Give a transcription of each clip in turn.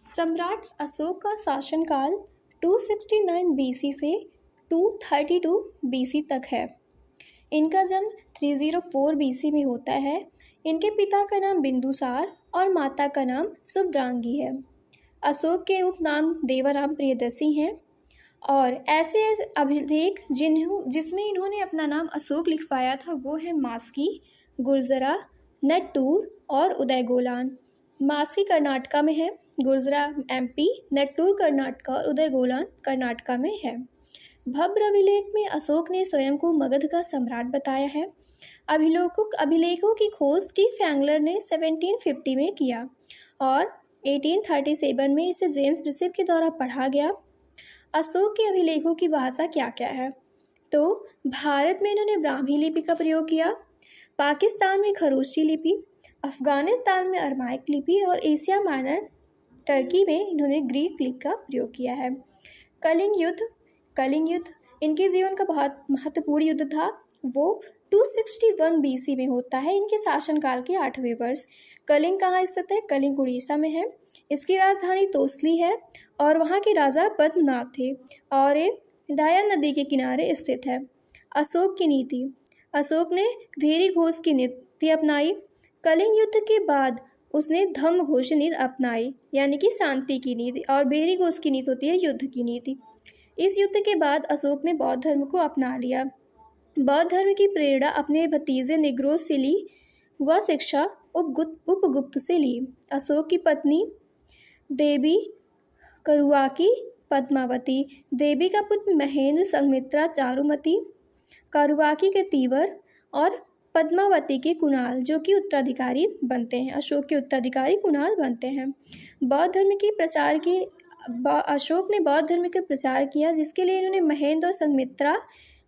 सम्राट अशोक का शासनकाल 269 बीसी से 232 बीसी तक है। इनका जन्म 304 बीसी में होता है। इनके पिता का नाम बिंदुसार और माता का नाम सुभद्रांगी है। अशोक के उपनाम देवाराम प्रियदर्शी हैं और ऐसे अभिलेख जिसमें इन्होंने अपना नाम अशोक लिखवाया था वो है मास्की, गुर्जरा, नट्टूर और उदयगोलान। मास्की कर्नाटका में है, गुर्जरा एमपी, नट्टूर कर्नाटका और उदयगोलान कर्नाटका में है। भव्य अभिलेख में अशोक ने स्वयं को मगध का सम्राट बताया है। अभिलेखों की खोज टी फैंगलर ने 1750 में किया और 1837 में इसे जेम्स प्रिसेप के द्वारा पढ़ा गया। अशोक के अभिलेखों की भाषा क्या क्या है? तो भारत में इन्होंने ब्राह्मी लिपि का प्रयोग किया, पाकिस्तान में खरोष्टी लिपि, अफगानिस्तान में अरमाइक लिपि और एशिया माइनर टर्की में इन्होंने ग्रीक लिपि का प्रयोग किया है। कलिंग युद्ध इनके जीवन का बहुत महत्वपूर्ण युद्ध था। वो 261 बीसी में होता है, इनके शासनकाल के 8वें वर्ष। कलिंग कहाँ स्थित है? कलिंग उड़ीसा में है। इसकी राजधानी तोसली है और वहाँ के राजा पद्मनाभ थे और ये डायन नदी के किनारे स्थित है। अशोक की नीति। अशोक ने भेरी घोष की नीति अपनाई। कलिंग युद्ध के बाद उसने धम्म घोष नीति अपनाई, यानी कि शांति की नीति, और भेरी घोष की नीति होती है युद्ध की नीति। इस युद्ध के बाद अशोक ने बौद्ध धर्म को अपना लिया। बौद्ध धर्म की प्रेरणा अपने भतीजे निग्रोस से ली व शिक्षा उपगुप्त से ली। अशोक की पत्नी देवी करुवाकी पद्मावती, देवी का पुत्र महेंद्र, संघमित्रा चारुमती, करुवाकी के तीवर और पद्मावती के कुणाल, जो कि उत्तराधिकारी बनते हैं। अशोक के उत्तराधिकारी कुणाल बनते हैं। अशोक ने बौद्ध धर्म के प्रचार किया, जिसके लिए इन्होंने महेंद्र और संघमित्रा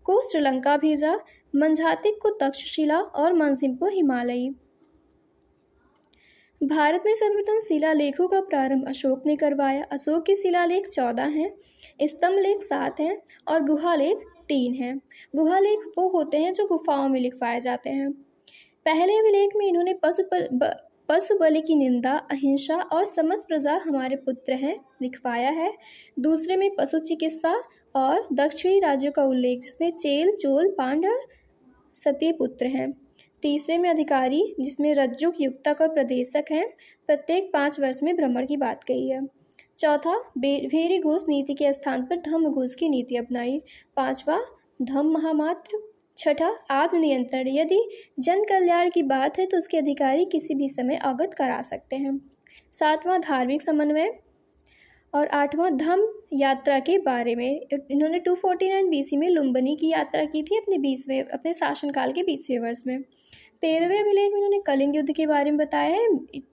को श्रीलंका भेजा, मंझातिक को तक्षशिला और मनसिम को हिमालयी। भारत में सर्वप्रथम शिलालेखों का प्रारंभ अशोक ने करवाया। अशोक के शिलालेख 14 हैं, स्तंभलेख 7 हैं और गुहालेख 3 हैं। गुहालेख वो होते हैं जो गुफाओं में लिखवाए जाते हैं। पहले अभिलेख में इन्होंने पशु बलि की निंदा, अहिंसा और समस्त प्रजा हमारे पुत्र हैं लिखवाया है। दूसरे में पशु चिकित्सा और दक्षिणी राज्यों का उल्लेख, जिसमें चेल, चोल, पांड्य, सती पुत्र हैं। तीसरे में अधिकारी, जिसमें रज्जुक, युक्तक और प्रदेशक हैं। प्रत्येक 5 वर्ष में भ्रमण की बात कही है। चौथा, भेरी घोष नीति के स्थान पर धम्म घोष की नीति अपनाई। 5वां, धम्म महामात्र। 6ठा, आत्मनियंत्रण, यदि जन कल्याण की बात है तो उसके अधिकारी किसी भी समय अवगत करा सकते हैं। 7वां, धार्मिक समन्वय। और 8वां, धम्म यात्रा के बारे में। इन्होंने 249 बीसी में लुम्बिनी की यात्रा की थी अपने शासनकाल के 20वें वर्ष में। 13वें अभिलेख में इन्होंने कलिंग युद्ध के बारे में बताया है,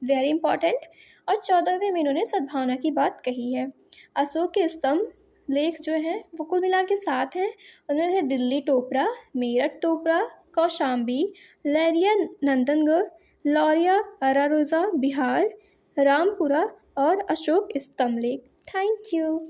वेरी इंपॉर्टेंट। और 14वें में इन्होंने सद्भावना की बात कही है। अशोक के स्तंभ लेख जो हैं वो कुल मिला के 7 हैं। उनमें से दिल्ली टोपरा, मेरठ टोपरा, कौशाम्बी, लहरिया नंदनगढ़, लौरिया अरारोजा बिहार, रामपुरा और अशोक स्तंभ लेख। Thank you.